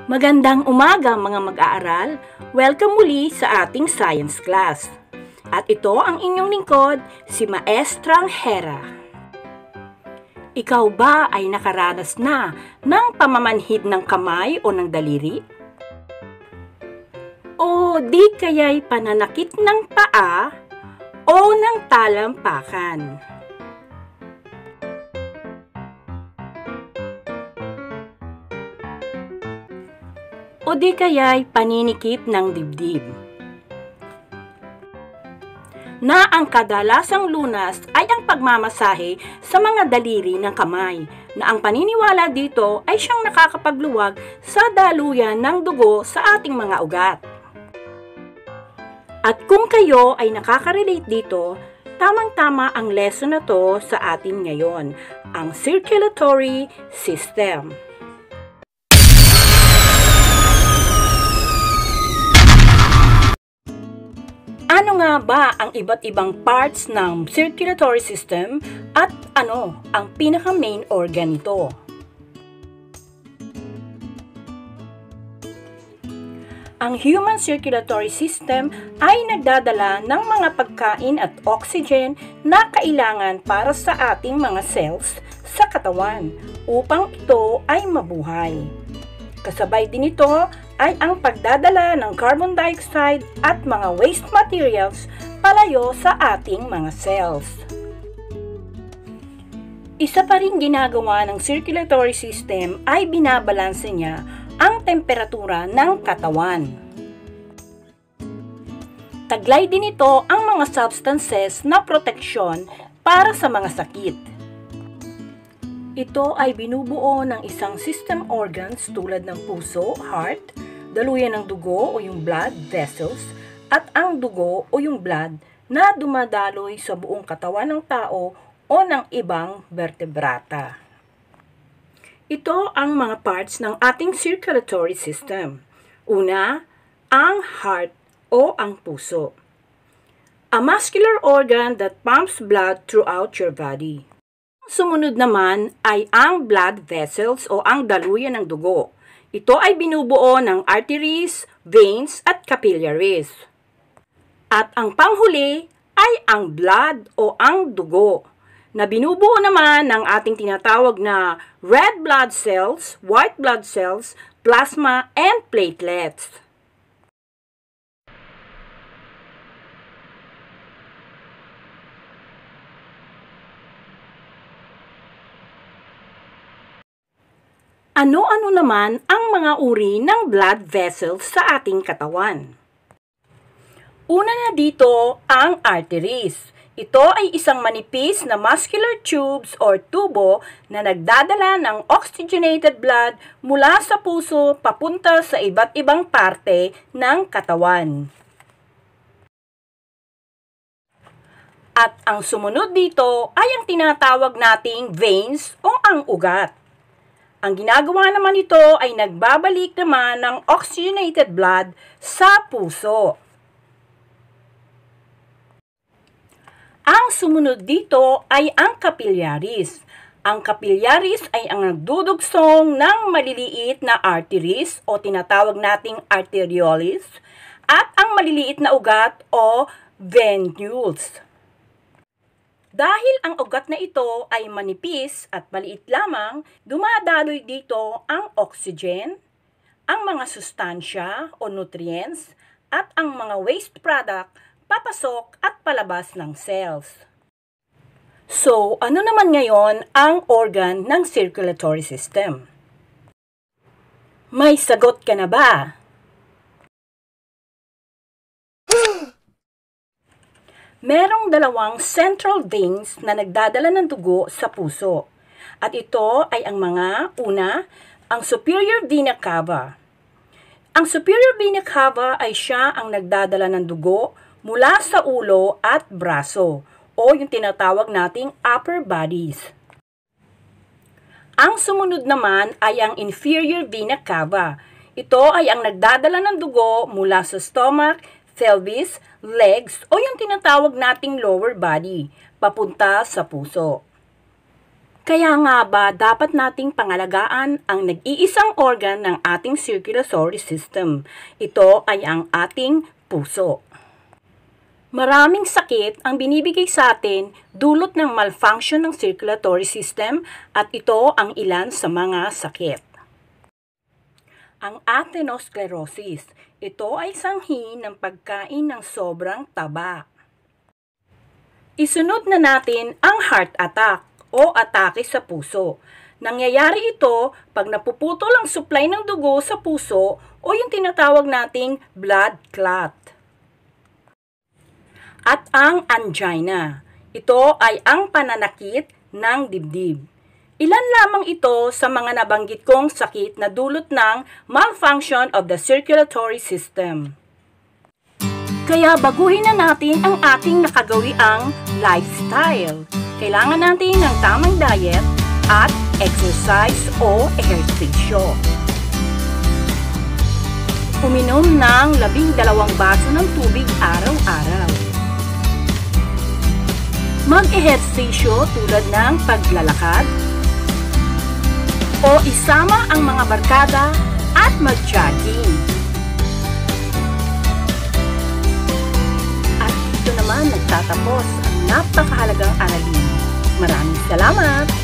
Magandang umaga mga mag-aaral. Welcome muli sa ating science class. At ito ang inyong lingkod, si Maestrang Hera. Ikaw ba ay nakaranas na ng pamamanhid ng kamay o ng daliri? O di kaya'y pananakit ng paa o ng talampakan? O di kaya'y paninikip ng dibdib, na ang kadalasang lunas ay ang pagmamasahe sa mga daliri ng kamay, na ang paniniwala dito ay siyang nakakapagluwag sa daluyan ng dugo sa ating mga ugat. At kung kayo ay nakaka-relate dito, tamang-tama ang lesson na to sa atin ngayon, ang circulatory system. Ano nga ba ang iba't ibang parts ng circulatory system at ano ang pinaka-main organ nito? Ang human circulatory system ay nagdadala ng mga pagkain at oxygen na kailangan para sa ating mga cells sa katawan upang ito ay mabuhay. Kasabay din ito ay ang pagdadala ng carbon dioxide at mga waste materials palayo sa ating mga cells. Isa pa rin ginagawa ng circulatory system ay binabalanse niya ang temperatura ng katawan. Taglay din ito ang mga substances na proteksyon para sa mga sakit. Ito ay binubuo ng isang system organs tulad ng puso, heart, daluyan ng dugo o yung blood vessels, at ang dugo o yung blood na dumadaloy sa buong katawan ng tao o ng ibang vertebrata. Ito ang mga parts ng ating circulatory system. Una, ang heart o ang puso. A muscular organ that pumps blood throughout your body. Sumunod naman ay ang blood vessels o ang daluyan ng dugo. Ito ay binubuo ng arteries, veins, at capillaries. At ang panghuli ay ang blood o ang dugo, na binubuo naman ng ating tinatawag na red blood cells, white blood cells, plasma, and platelets. Ano-ano naman ang mga uri ng blood vessels sa ating katawan? Una na dito ang arteries. Ito ay isang manipis na muscular tubes or tubo na nagdadala ng oxygenated blood mula sa puso papunta sa iba't ibang parte ng katawan. At ang sumunod dito ay ang tinatawag nating veins o ang ugat. Ang ginagawa naman ito ay nagbabalik naman ng oxygenated blood sa puso. Ang sumunod dito ay ang capillaries. Ang capillaries ay ang nagdudugsong ng maliliit na arteries o tinatawag nating arterioles at ang maliliit na ugat o venules. Dahil ang ugat na ito ay manipis at maliit lamang, dumadaloy dito ang oxygen, ang mga sustansya o nutrients, at ang mga waste product papasok at palabas ng cells. So, ano naman ngayon ang organ ng circulatory system? May sagot ka na ba? Merong dalawang central veins na nagdadala ng dugo sa puso. At ito ay ang mga, una, ang superior vena cava. Ang superior vena cava ay siya ang nagdadala ng dugo mula sa ulo at braso o yung tinatawag nating upper bodies. Ang sumunod naman ay ang inferior vena cava. Ito ay ang nagdadala ng dugo mula sa stomach, pelvis, legs o yung tinatawag nating lower body papunta sa puso. Kaya nga ba dapat nating pangalagaan ang nag-iisang organ ng ating circulatory system? Ito ay ang ating puso. Maraming sakit ang binibigay sa atin dulot ng malfunction ng circulatory system at ito ang ilan sa mga sakit. Ang atherosclerosis, ito ay sanhi ng pagkain ng sobrang taba. Isunod na natin ang heart attack o atake sa puso. Nangyayari ito pag napuputol ang supply ng dugo sa puso o yung tinatawag nating blood clot. At ang angina. Ito ay ang pananakit ng dibdib. Ilan lamang ito sa mga nabanggit kong sakit na dulot ng malfunction of the circulatory system. Kaya baguhin na natin ang ating nakagawiang lifestyle. Kailangan natin ng tamang diet at exercise o ehersisyo. Uminom ng 12 baso ng tubig araw-araw. Mag-ehersisyo tulad ng paglalakad o isama ang mga barkada at mag-jogging. At dito naman nagtatapos ang napakahalagang aralin. Maraming salamat!